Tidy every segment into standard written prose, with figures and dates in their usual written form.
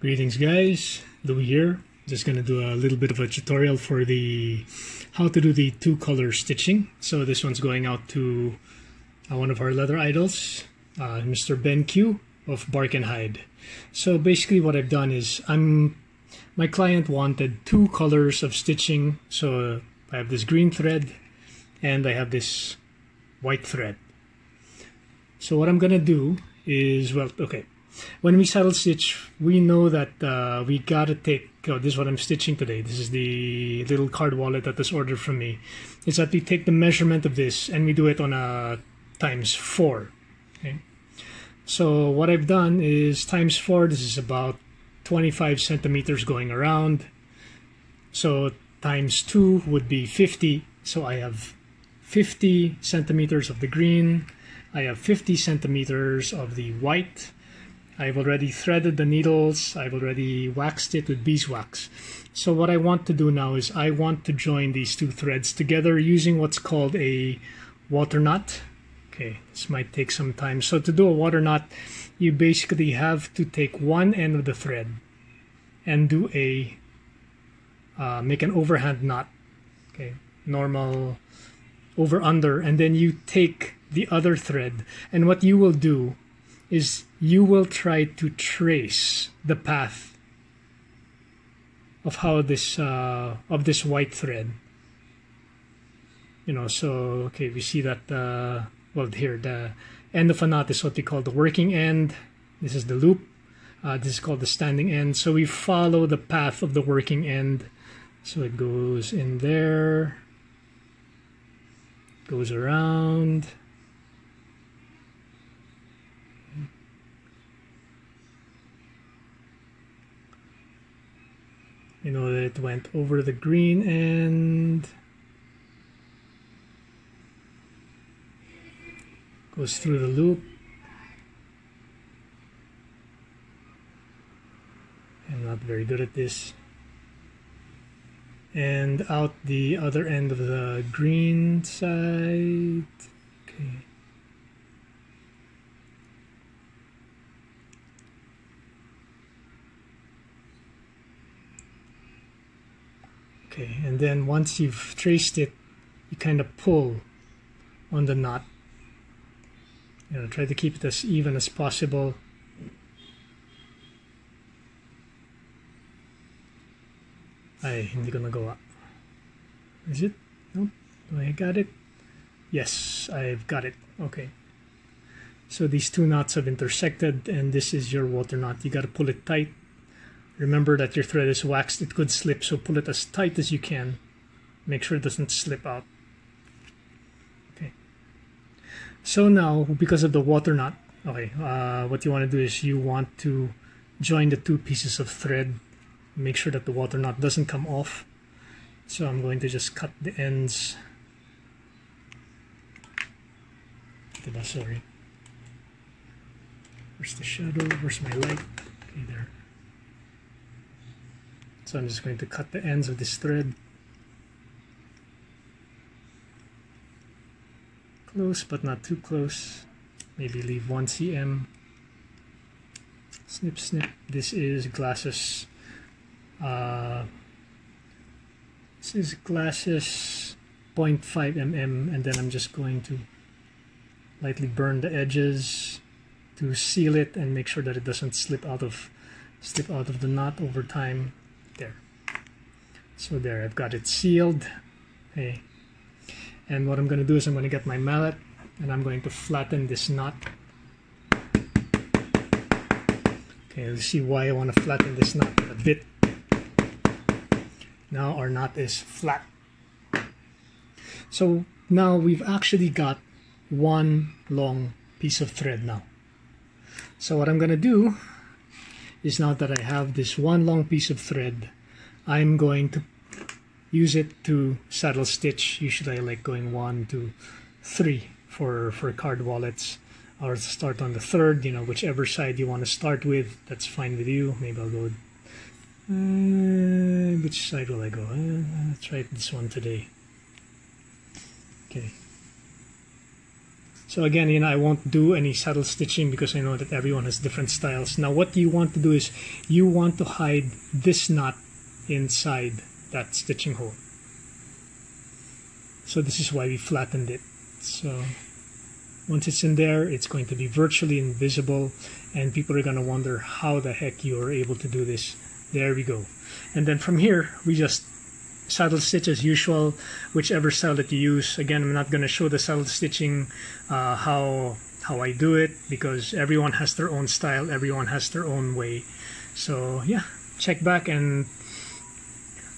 Greetings guys, Louis here. Just gonna do a little bit of a tutorial for the how to do the two color stitching. So this one's going out to one of our leather idols, Mr. Ben Q of Bark and Hide. So basically what I've done is my client wanted two colors of stitching. So I have this green thread and I have this white thread. So what I'm gonna do is, well, okay. When we saddle stitch, we know that we gotta take, this is what I'm stitching today. This is the little card wallet that was ordered from me. Is that we take the measurement of this and we do it on a ×4. Okay. So what I've done is ×4, this is about 25 centimeters going around. So ×2 would be 50. So I have 50 centimeters of the green. I have 50 centimeters of the white. I've already threaded the needles. I've already waxed it with beeswax. So what I want to do now is I want to join these two threads together using what's called a water knot. Okay, this might take some time. So to do a water knot, you basically have to take one end of the thread and do a make an overhand knot. Okay, normal over under, and then you take the other thread, and what you will do is you will try to trace the path of how this of this white thread, so okay, we see that well, here the end of a knot is what we call the working end. This is the loop. This is called the standing end. So we follow the path of the working end. So it goes in there, goes around. You know that it went over the green end, goes through the loop, I'm not very good at this, and out the other end of the green side. Okay. Okay, and then once you've traced it, you kind of pull on the knot. Try to keep it as even as possible. Ay, hindi ko nagawa. Is it? No? I got it? Yes, I've got it. Okay. So these two knots have intersected, and this is your water knot. You got to pull it tight. Remember that your thread is waxed, it could slip, so pull it as tight as you can. Make sure it doesn't slip out. Okay. So now, because of the water knot, okay, what you want to do is you want to join the two pieces of thread. Make sure that the water knot doesn't come off. So I'm going to just cut the ends. Sorry. Where's the shadow? Where's my light? Okay, there. So I'm just going to cut the ends of this thread. Close, but not too close. Maybe leave 1 cm. Snip, snip. This is glasses. This is glasses 0.5 mm, and then I'm just going to lightly burn the edges to seal it and make sure that it doesn't slip out of the knot over time. There. So there, I've got it sealed. Okay. And what I'm going to do is I'm going to get my mallet and I'm going to flatten this knot. Okay, let's see why I want to flatten this knot a bit. Now our knot is flat. So now we've actually got one long piece of thread now. So what I'm going to do is, now that I have this one long piece of thread, I'm going to use it to saddle stitch. Usually I like going 1, 2, 3 for card wallets, or start on the third, whichever side you want to start with, that's fine with you. Maybe I'll go, which side will I go? I'll try this one today. Okay. So again, I won't do any saddle stitching because I know that everyone has different styles. Now what you want to do is you want to hide this knot inside that stitching hole. So this is why we flattened it. So once it's in there, it's going to be virtually invisible, and people are going to wonder how the heck you are able to do this. There we go. And then from here, we just saddle stitch as usual, whichever style that you use. Again, I'm not going to show the saddle stitching how I do it, because everyone has their own style, everyone has their own way. So yeah, check back and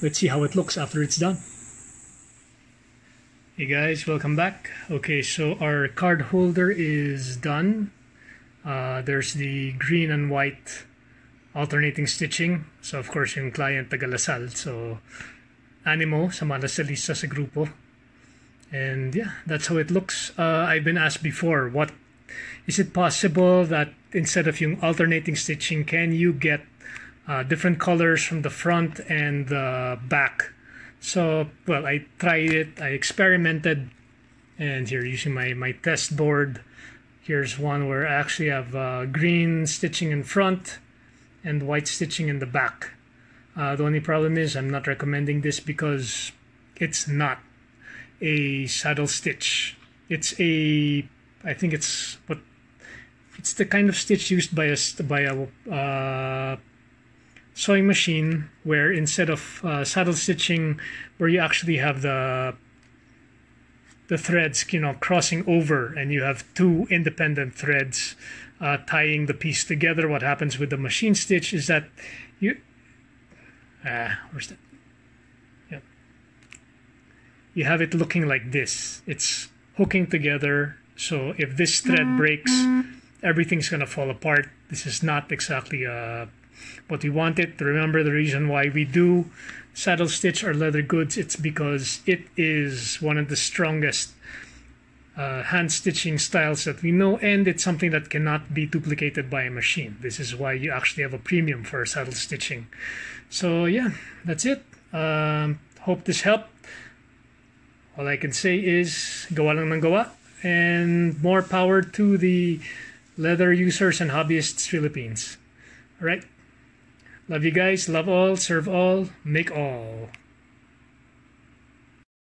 let's see how it looks after it's done. Hey guys, welcome back. Okay, so our card holder is done. There's the green and white alternating stitching. So of course yung client tagalasal. So animo sa malasalista sa grupo. And yeah, that's how it looks. I've been asked before, what is it possible that instead of yung alternating stitching, can you get different colors from the front and the back? So, well, I tried it, I experimented, and here using my test board, here's one where I actually have green stitching in front and white stitching in the back. The only problem is I'm not recommending this because it's not a saddle stitch. It's I think it's the kind of stitch used by a sewing machine, where instead of saddle stitching, where you actually have the threads crossing over and you have two independent threads tying the piece together, what happens with the machine stitch is that where's that? Yep. You have it looking like this. It's hooking together, so if this thread breaks, everything's gonna fall apart. This is not exactly what we wanted. Remember, the reason why we do saddle stitch our leather goods, it's because it is one of the strongest hand stitching styles that we know, and it's something that cannot be duplicated by a machine. This is why you actually have a premium for saddle stitching. So yeah, that's it. Hope this helped. All I can say is gawa lang ng gawa, and more power to the leather users and hobbyists Philippines. All right. Love you guys, love all, serve all, make all.